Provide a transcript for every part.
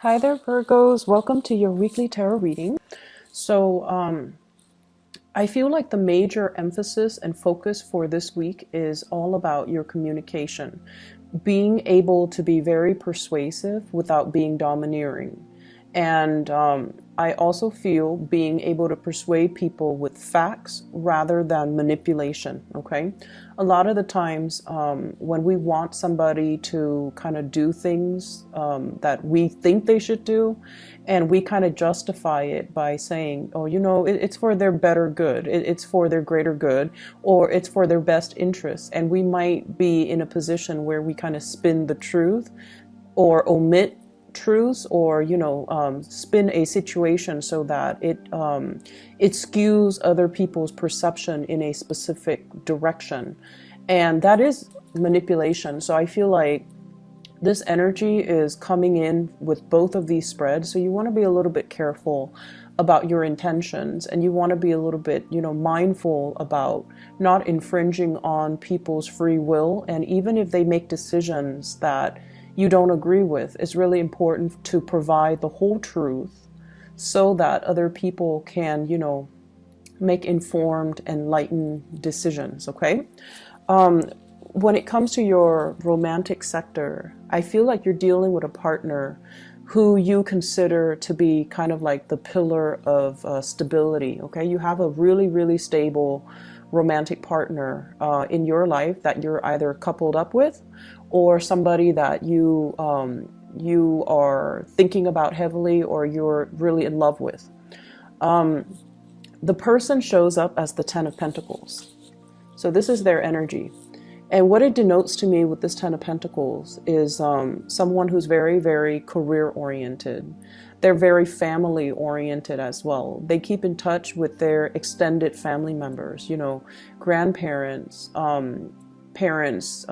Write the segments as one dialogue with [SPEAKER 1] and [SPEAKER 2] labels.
[SPEAKER 1] Hi there, Virgos. Welcome to your weekly tarot reading. So, I feel like the major emphasis and focus for this week is all about your communication, being able to be very persuasive without being domineering. And I also feel being able to persuade people with facts rather than manipulation. Okay. A lot of the times when we want somebody to kind of do things that we think they should do, and we kind of justify it by saying, oh, it's for their better good, it's for their greater good, or it's for their best interests. And we might be in a position where we kind of spin the truth or omit truths, or spin a situation so that it skews other people's perception in a specific direction, and that is manipulation. So I feel like this energy is coming in with both of these spreads, so you want to be a little bit careful about your intentions, and you want to be a little bit mindful about not infringing on people's free will. And even if they make decisions that you don't agree with, it's really important to provide the whole truth so that other people can, make informed, enlightened decisions, okay? When it comes to your romantic sector, I feel like you're dealing with a partner who you consider to be kind of like the pillar of stability, okay? You have a really, really stable romantic partner in your life that you're either coupled up with, or somebody that you are thinking about heavily, or you're really in love with. The person shows up as the Ten of Pentacles. So this is their energy. And what it denotes to me with this Ten of Pentacles is someone who's very, very career oriented. They're very family oriented as well. They keep in touch with their extended family members, grandparents, parents,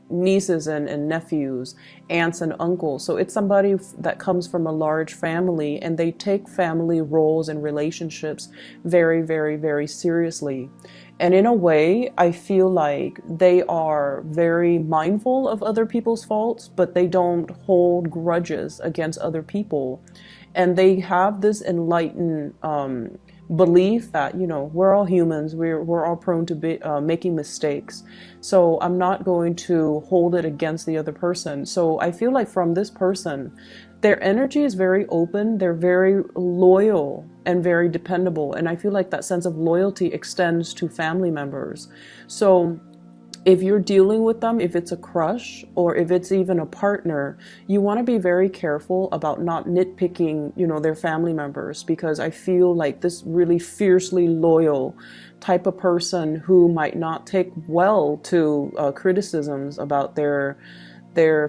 [SPEAKER 1] nieces and nephews, aunts and uncles. So it's somebody that comes from a large family, and they take family roles and relationships very, very, very seriously. And in a way, I feel like they are very mindful of other people's faults, but they don't hold grudges against other people. And they have this enlightened belief that, we're all humans, we're all prone to be making mistakes. So I'm not going to hold it against the other person. So I feel like from this person, their energy is very open, they're very loyal and very dependable. And I feel like that sense of loyalty extends to family members. So if you're dealing with them, if it's a crush or if it's even a partner, you want to be very careful about not nitpicking, their family members, because I feel like this really fiercely loyal type of person who might not take well to criticisms about their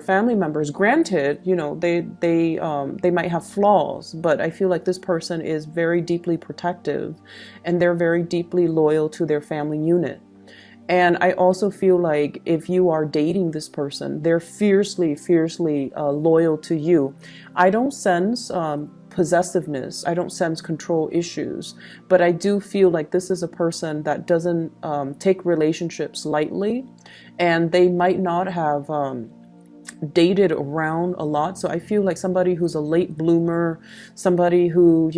[SPEAKER 1] family members. Granted, they might have flaws, but I feel like this person is very deeply protective, and they're very deeply loyal to their family unit. And I also feel like if you are dating this person, they're fiercely, fiercely loyal to you. I don't sense possessiveness. I don't sense control issues. But I do feel like this is a person that doesn't take relationships lightly. And they might not have dated around a lot. So I feel like somebody who's a late bloomer, somebody who,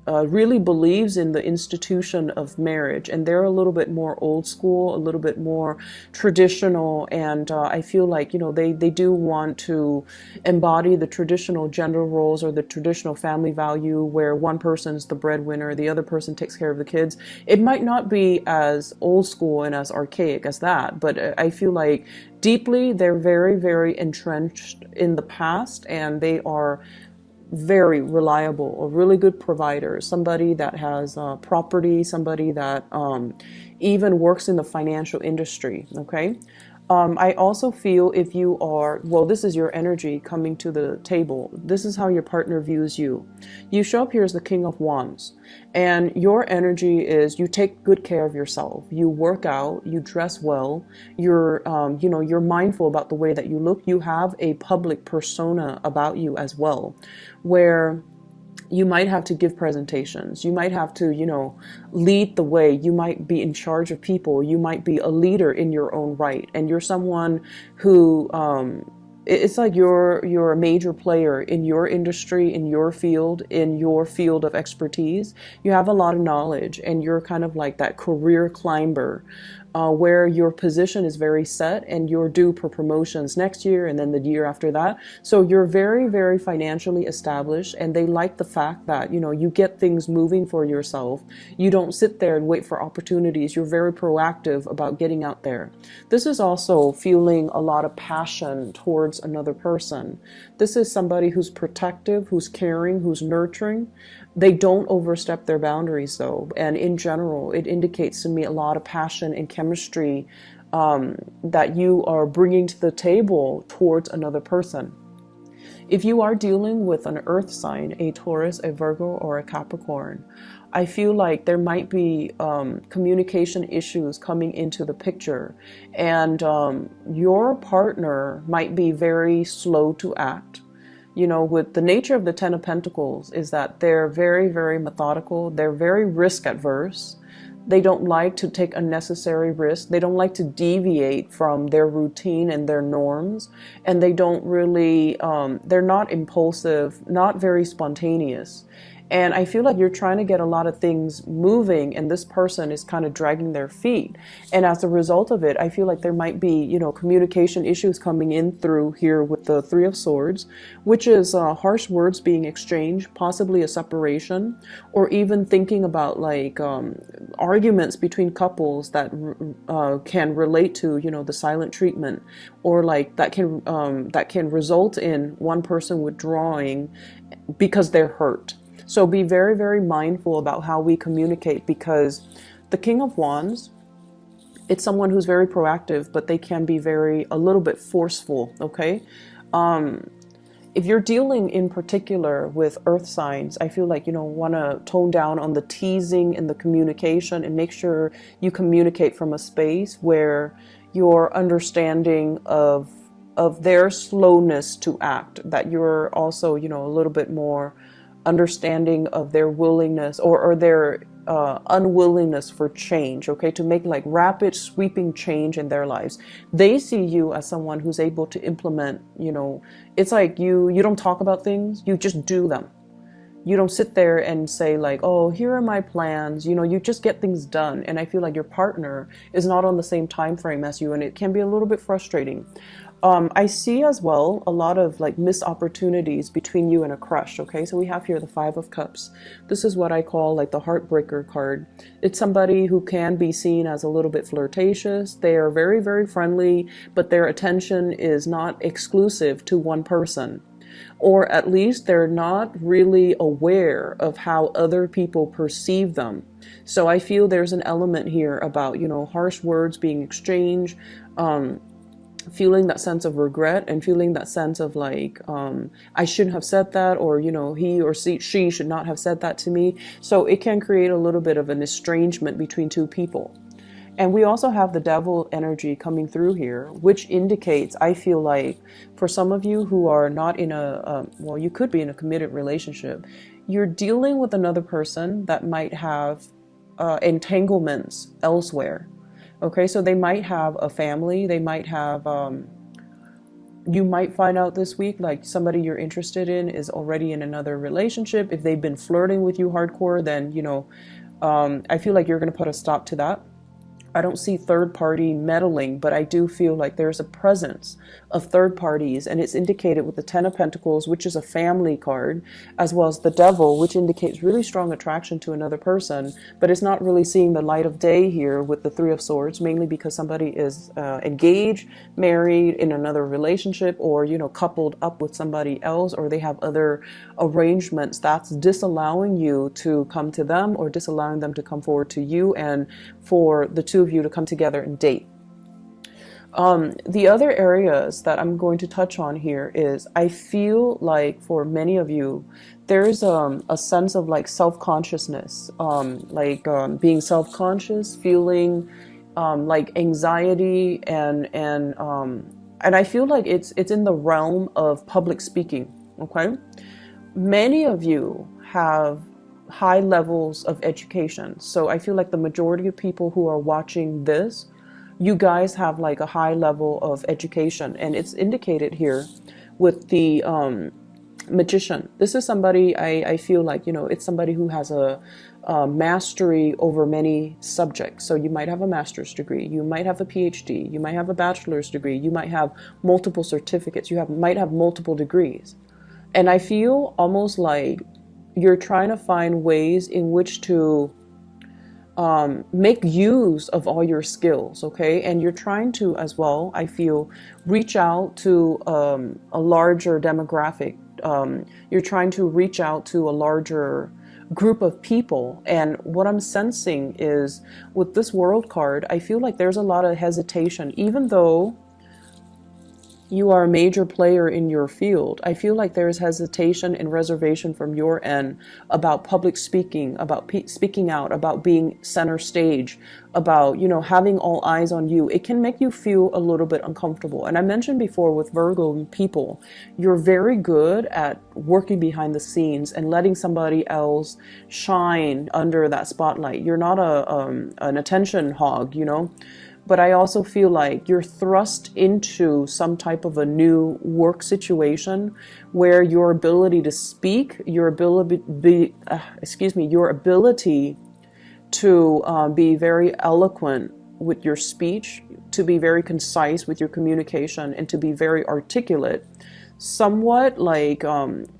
[SPEAKER 1] really believes in the institution of marriage, and they're a little bit more old school, a little bit more traditional, and I feel like they do want to embody the traditional gender roles or the traditional family value where one person's the breadwinner, the other person takes care of the kids. It might not be as old school and as archaic as that, but I feel like deeply they're very, very entrenched in the past, and they are very reliable, a really good provider, somebody that has property, somebody that even works in the financial industry, okay? I also feel if you are, well, this is your energy coming to the table. This is how your partner views you. You show up here as the King of Wands, and your energy is you take good care of yourself. You work out, you dress well, you're mindful about the way that you look. You have a public persona about you as well, where you might have to give presentations. You might have to, lead the way. You might be in charge of people. You might be a leader in your own right. And you're someone who it's like you're a major player in your industry, in your field of expertise. You have a lot of knowledge, and you're kind of like that career climber, where your position is very set and you're due for promotions next year and then the year after that. So you're very, very financially established, and they like the fact that, you know, you get things moving for yourself. You don't sit there and wait for opportunities. You're very proactive about getting out there. This is also feeling a lot of passion towards another person. This is somebody who's protective, who's caring, who's nurturing. They don't overstep their boundaries though. And in general, it indicates to me a lot of passion and chemistry that you are bringing to the table towards another person. If you are dealing with an earth sign, a Taurus, a Virgo, or a Capricorn, I feel like there might be communication issues coming into the picture, and your partner might be very slow to act. You know, with the nature of the Ten of Pentacles is that they're very, very methodical. They're very risk adverse. They don't like to take unnecessary risks. They don't like to deviate from their routine and their norms. And they don't really, they're not impulsive, not very spontaneous. And I feel like you're trying to get a lot of things moving, and this person is kind of dragging their feet. And as a result of it, I feel like there might be, you know, communication issues coming in through here with the Three of Swords, which is harsh words being exchanged, possibly a separation, or even thinking about like arguments between couples that can relate to, you know, the silent treatment, or like that can result in one person withdrawing because they're hurt. So be very, very mindful about how we communicate, because the King of Wands, it's someone who's very proactive, but they can be a little bit forceful, okay? If you're dealing in particular with earth signs, I feel like, you know, want to tone down on the teasing and the communication, and make sure you communicate from a space where you're understanding of their slowness to act, that you're also, you know, a little bit more understanding of their willingness or their unwillingness for change, okay, to make like rapid sweeping change in their lives. They see you as someone who's able to implement, you know, it's like you don't talk about things, you just do them. You don't sit there and say like, oh, here are my plans, you know, you just get things done. And I feel like your partner is not on the same time frame as you, and it can be a little bit frustrating. I see as well a lot of like missed opportunities between you and a crush, okay? So we have here the Five of Cups. This is what I call like the heartbreaker card. It's somebody who can be seen as a little bit flirtatious. They are very, very friendly, but their attention is not exclusive to one person. Or at least they're not really aware of how other people perceive them. So I feel there's an element here about, you know, harsh words being exchanged, feeling that sense of regret, and feeling that sense of like, I shouldn't have said that, or, you know, he or she should not have said that to me. So it can create a little bit of an estrangement between two people. And we also have the Devil energy coming through here, which indicates, I feel like, for some of you who are not in well, you could be in a committed relationship, you're dealing with another person that might have entanglements elsewhere. Okay, so they might have a family, they might have, you might find out this week, like somebody you're interested in is already in another relationship. If they've been flirting with you hardcore, then, you know, I feel like you're going to put a stop to that. I don't see third party meddling, but I do feel like there's a presence of third parties, and it's indicated with the Ten of Pentacles, which is a family card, as well as the Devil, which indicates really strong attraction to another person, but it's not really seeing the light of day here with the Three of Swords, mainly because somebody is engaged, married, in another relationship, or, you know, coupled up with somebody else, or they have other arrangements that's disallowing you to come to them, or disallowing them to come forward to you, and for the two of you to come together and date. The other areas that I'm going to touch on here is, I feel like for many of you, there's a sense of like self-consciousness, being self-conscious, feeling like anxiety, and I feel like it's in the realm of public speaking. Okay, many of you have high levels of education, so I feel like the majority of people who are watching this you guys have like a high level of education, and it's indicated here with the magician. This is somebody, I feel like, you know, it's somebody who has a mastery over many subjects. So you might have a master's degree, you might have a PhD, you might have a bachelor's degree, you might have multiple certificates, might have multiple degrees. And I feel almost like you're trying to find ways in which to make use of all your skills, okay? And you're trying to, as well, I feel, reach out to a larger demographic. You're trying to reach out to a larger group of people. And what I'm sensing is with this World card, I feel like there's a lot of hesitation, even though you are a major player in your field. I feel like there is hesitation and reservation from your end about public speaking, about speaking out, about being center stage, about, you know, having all eyes on you. It can make you feel a little bit uncomfortable. And I mentioned before with Virgo people, you're very good at working behind the scenes and letting somebody else shine under that spotlight. You're not an attention hog, you know. But I also feel like you're thrust into some type of a new work situation where your ability to speak, your ability, your ability to be very eloquent with your speech, to be very concise with your communication, and to be very articulate. Somewhat like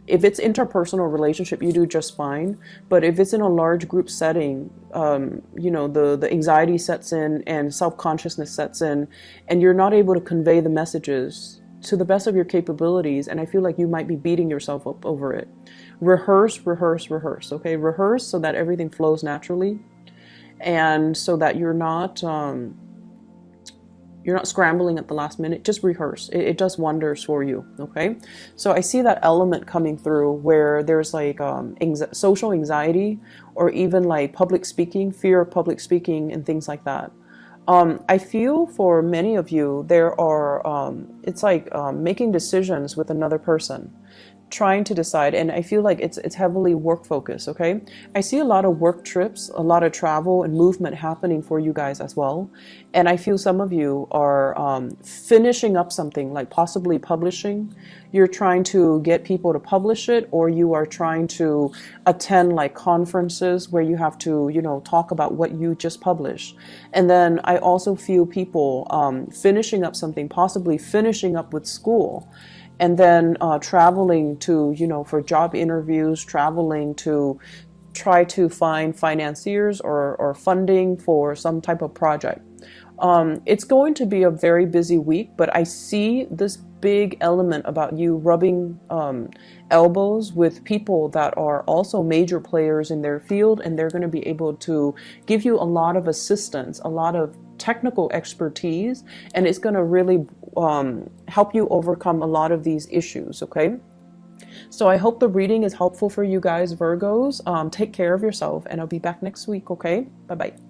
[SPEAKER 1] if it's interpersonal relationship, you do just fine. But if it's in a large group setting, you know, the anxiety sets in and self-consciousness sets in, and you're not able to convey the messages to the best of your capabilities. And I feel like you might be beating yourself up over it. Rehearse, rehearse, rehearse. Okay, rehearse so that everything flows naturally, and so that you're not scrambling at the last minute. Just rehearse. It does wonders for you, okay? So I see that element coming through where there's like social anxiety, or even like public speaking, fear of public speaking and things like that. I feel for many of you, there are, it's like making decisions with another person, trying to decide, and I feel like it's heavily work focused, okay? I see a lot of work trips, a lot of travel and movement happening for you guys as well. And I feel some of you are finishing up something, like possibly publishing. You're trying to get people to publish it, or you are trying to attend like conferences where you have to, you know, talk about what you just published. And then I also feel people finishing up something, possibly finishing up with school. And then traveling to, you know, for job interviews, traveling to try to find financiers or funding for some type of project. It's going to be a very busy week, but I see this big element about you rubbing elbows with people that are also major players in their field, and they're going to be able to give you a lot of assistance, a lot of technical expertise, and it's going to really help you overcome a lot of these issues, okay? So I hope the reading is helpful for you guys, Virgos. Take care of yourself, and I'll be back next week, okay? Bye-bye.